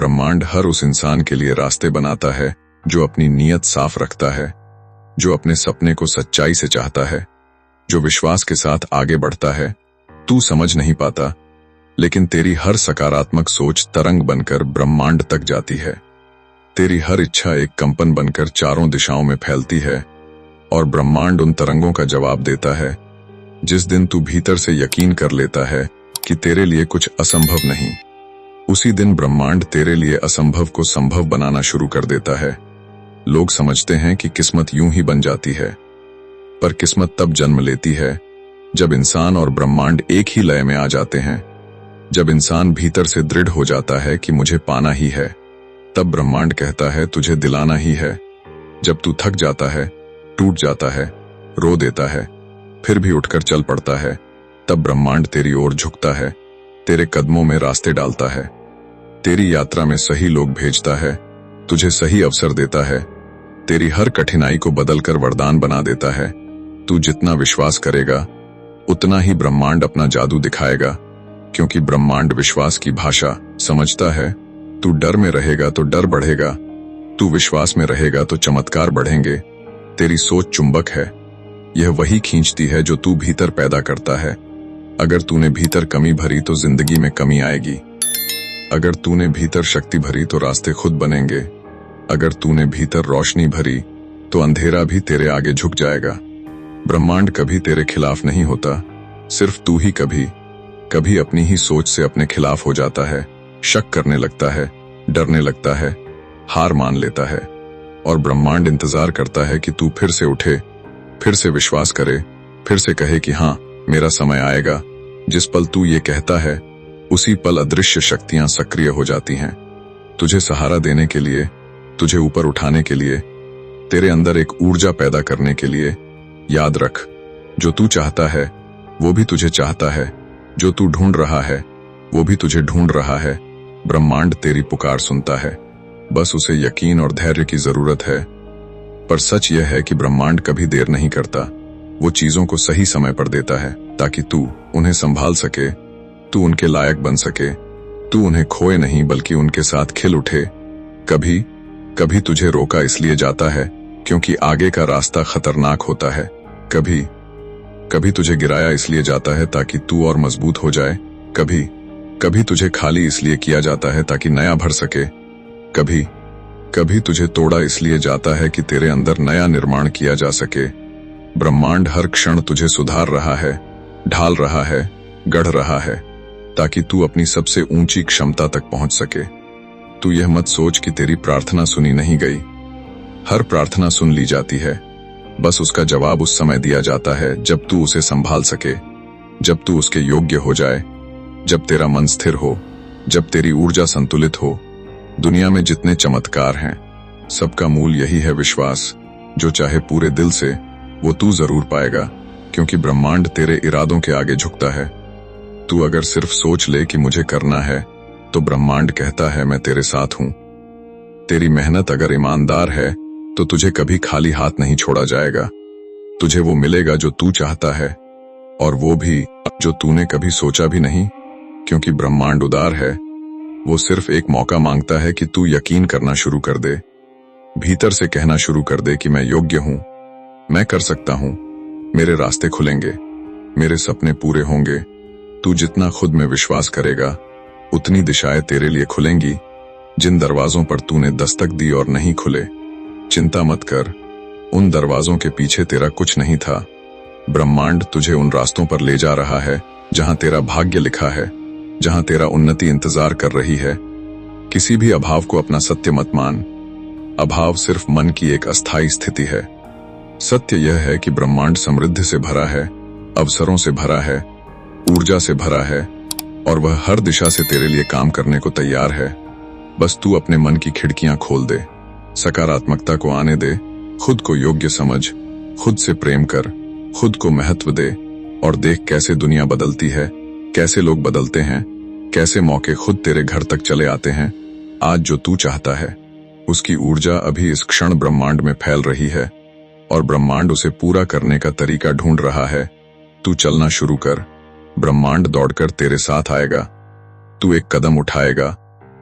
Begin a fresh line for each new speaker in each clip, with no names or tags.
ब्रह्मांड हर उस इंसान के लिए रास्ते बनाता है जो अपनी नीयत साफ रखता है, जो अपने सपने को सच्चाई से चाहता है, जो विश्वास के साथ आगे बढ़ता है। तू समझ नहीं पाता, लेकिन तेरी हर सकारात्मक सोच तरंग बनकर ब्रह्मांड तक जाती है। तेरी हर इच्छा एक कंपन बनकर चारों दिशाओं में फैलती है और ब्रह्मांड उन तरंगों का जवाब देता है। जिस दिन तू भीतर से यकीन कर लेता है कि तेरे लिए कुछ असंभव नहीं, उसी दिन ब्रह्मांड तेरे लिए असंभव को संभव बनाना शुरू कर देता है। लोग समझते हैं कि किस्मत यूं ही बन जाती है, पर किस्मत तब जन्म लेती है जब इंसान और ब्रह्मांड एक ही लय में आ जाते हैं। जब इंसान भीतर से दृढ़ हो जाता है कि मुझे पाना ही है, तब ब्रह्मांड कहता है तुझे दिलाना ही है। जब तू थक जाता है, टूट जाता है, रो देता है, फिर भी उठकर चल पड़ता है, तब ब्रह्मांड तेरी ओर झुकता है, तेरे कदमों में रास्ते डालता है, तेरी यात्रा में सही लोग भेजता है, तुझे सही अवसर देता है, तेरी हर कठिनाई को बदलकर वरदान बना देता है। तू जितना विश्वास करेगा, उतना ही ब्रह्मांड अपना जादू दिखाएगा, क्योंकि ब्रह्मांड विश्वास की भाषा समझता है। तू डर में रहेगा तो डर बढ़ेगा, तू विश्वास में रहेगा तो चमत्कार बढ़ेंगे। तेरी सोच चुंबक है, यह वही खींचती है जो तू भीतर पैदा करता है। अगर तूने भीतर कमी भरी तो जिंदगी में कमी आएगी। अगर तूने भीतर शक्ति भरी तो रास्ते खुद बनेंगे। अगर तूने भीतर रोशनी भरी तो अंधेरा भी तेरे आगे झुक जाएगा। ब्रह्मांड कभी तेरे खिलाफ नहीं होता, सिर्फ तू ही कभी कभी अपनी ही सोच से अपने खिलाफ हो जाता है, शक करने लगता है, डरने लगता है, हार मान लेता है। और ब्रह्मांड इंतजार करता है कि तू फिर से उठे, फिर से विश्वास करे, फिर से कहे कि हाँ, मेरा समय आएगा। जिस पल तू ये कहता है, उसी पल अदृश्य शक्तियां सक्रिय हो जाती हैं, तुझे सहारा देने के लिए, तुझे ऊपर उठाने के लिए, तेरे अंदर एक ऊर्जा पैदा करने के लिए। याद रख, जो तू चाहता है वो भी तुझे चाहता है, जो तू ढूंढ रहा है वो भी तुझे ढूंढ रहा है। ब्रह्मांड तेरी पुकार सुनता है, बस उसे यकीन और धैर्य की जरूरत है। पर सच यह है कि ब्रह्मांड कभी देर नहीं करता, वो चीजों को सही समय पर देता है ताकि तू उन्हें संभाल सके, तू उनके लायक बन सके, तू उन्हें खोए नहीं बल्कि उनके साथ खिल उठे। कभी कभी तुझे रोका इसलिए जाता है क्योंकि आगे का रास्ता खतरनाक होता है। कभी कभी तुझे गिराया इसलिए जाता है ताकि तू और मजबूत हो जाए। कभी कभी तुझे खाली इसलिए किया जाता है ताकि नया भर सके। कभी कभी तुझे तोड़ा इसलिए जाता है कि तेरे अंदर नया निर्माण किया जा सके। ब्रह्मांड हर क्षण तुझे सुधार रहा है, ढाल रहा है, गढ़ रहा है, ताकि तू अपनी सबसे ऊंची क्षमता तक पहुंच सके। तू यह मत सोच कि तेरी प्रार्थना सुनी नहीं गई। हर प्रार्थना सुन ली जाती है, बस उसका जवाब उस समय दिया जाता है जब तू उसे संभाल सके, जब तू उसके योग्य हो जाए, जब तेरा मन स्थिर हो, जब तेरी ऊर्जा संतुलित हो। दुनिया में जितने चमत्कार हैं, सबका मूल यही है विश्वास। जो चाहे पूरे दिल से, वो तू जरूर पाएगा, क्योंकि ब्रह्मांड तेरे इरादों के आगे झुकता है। तू अगर सिर्फ सोच ले कि मुझे करना है, तो ब्रह्मांड कहता है मैं तेरे साथ हूं। तेरी मेहनत अगर ईमानदार है तो तुझे कभी खाली हाथ नहीं छोड़ा जाएगा। तुझे वो मिलेगा जो तू चाहता है, और वो भी जो तूने कभी सोचा भी नहीं, क्योंकि ब्रह्मांड उदार है। वो सिर्फ एक मौका मांगता है कि तू यकीन करना शुरू कर दे, भीतर से कहना शुरू कर दे कि मैं योग्य हूं, मैं कर सकता हूं, मेरे रास्ते खुलेंगे, मेरे सपने पूरे होंगे। तू जितना खुद में विश्वास करेगा, उतनी दिशाएं तेरे लिए खुलेंगी। जिन दरवाजों पर तूने दस्तक दी और नहीं खुले, चिंता मत कर, उन दरवाजों के पीछे तेरा कुछ नहीं था। ब्रह्मांड तुझे उन रास्तों पर ले जा रहा है जहां तेरा भाग्य लिखा है, जहां तेरा उन्नति इंतजार कर रही है। किसी भी अभाव को अपना सत्य मत मान। अभाव सिर्फ मन की एक अस्थायी स्थिति है। सत्य यह है कि ब्रह्मांड समृद्धि से भरा है, अवसरों से भरा है, ऊर्जा से भरा है, और वह हर दिशा से तेरे लिए काम करने को तैयार है। बस तू अपने मन की खिड़कियां खोल दे, सकारात्मकता को आने दे, खुद को योग्य समझ, खुद से प्रेम कर, खुद को महत्व दे, और देख कैसे दुनिया बदलती है, कैसे लोग बदलते हैं, कैसे मौके खुद तेरे घर तक चले आते हैं। आज जो तू चाहता है, उसकी ऊर्जा अभी इस क्षण ब्रह्मांड में फैल रही है, और ब्रह्मांड उसे पूरा करने का तरीका ढूंढ रहा है। तू चलना शुरू कर, ब्रह्मांड दौड़कर तेरे साथ आएगा। तू एक कदम उठाएगा,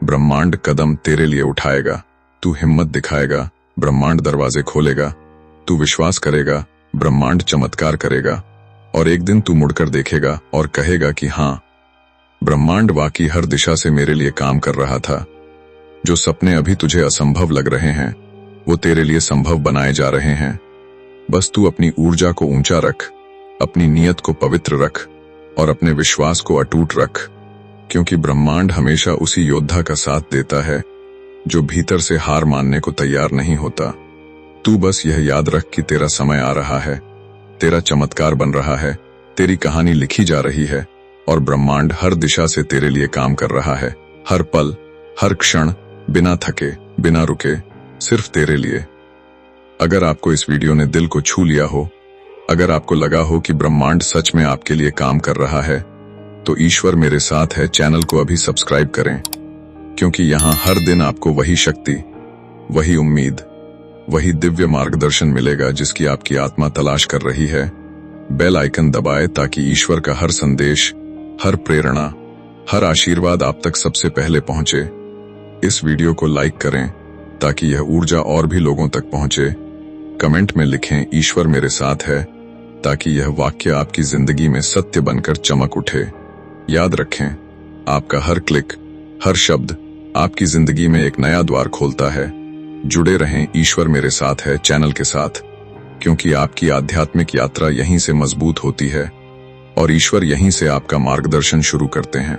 ब्रह्मांड कदम तेरे लिए उठाएगा। तू हिम्मत दिखाएगा, ब्रह्मांड दरवाजे खोलेगा। तू विश्वास करेगा, ब्रह्मांड चमत्कार करेगा। और एक दिन तू मुड़कर देखेगा और कहेगा कि हाँ, ब्रह्मांड वाकई हर दिशा से मेरे लिए काम कर रहा था। जो सपने अभी तुझे असंभव लग रहे हैं, वो तेरे लिए संभव बनाए जा रहे हैं। बस तू अपनी ऊर्जा को ऊंचा रख, अपनी नीयत को पवित्र रख और अपने विश्वास को अटूट रख, क्योंकि ब्रह्मांड हमेशा उसी योद्धा का साथ देता है जो भीतर से हार मानने को तैयार नहीं होता। तू बस यह याद रख कि तेरा समय आ रहा है, तेरा चमत्कार बन रहा है, तेरी कहानी लिखी जा रही है और ब्रह्मांड हर दिशा से तेरे लिए काम कर रहा है। हर पल, हर क्षण, बिना थके, बिना रुके, सिर्फ तेरे लिए। अगर आपको इस वीडियो ने दिल को छू लिया हो, अगर आपको लगा हो कि ब्रह्मांड सच में आपके लिए काम कर रहा है, तो ईश्वर मेरे साथ है चैनल को अभी सब्सक्राइब करें, क्योंकि यहाँ हर दिन आपको वही शक्ति, वही उम्मीद, वही दिव्य मार्गदर्शन मिलेगा जिसकी आपकी आत्मा तलाश कर रही है। बेल आइकन दबाएं ताकि ईश्वर का हर संदेश, हर प्रेरणा, हर आशीर्वाद आप तक सबसे पहले पहुंचे। इस वीडियो को लाइक करें ताकि यह ऊर्जा और भी लोगों तक पहुंचे। कमेंट में लिखें ईश्वर मेरे साथ है, ताकि यह वाक्य आपकी जिंदगी में सत्य बनकर चमक उठे। याद रखें, आपका हर क्लिक, हर शब्द आपकी जिंदगी में एक नया द्वार खोलता है। जुड़े रहें ईश्वर मेरे साथ है चैनल के साथ, क्योंकि आपकी आध्यात्मिक यात्रा यहीं से मजबूत होती है और ईश्वर यहीं से आपका मार्गदर्शन शुरू करते हैं।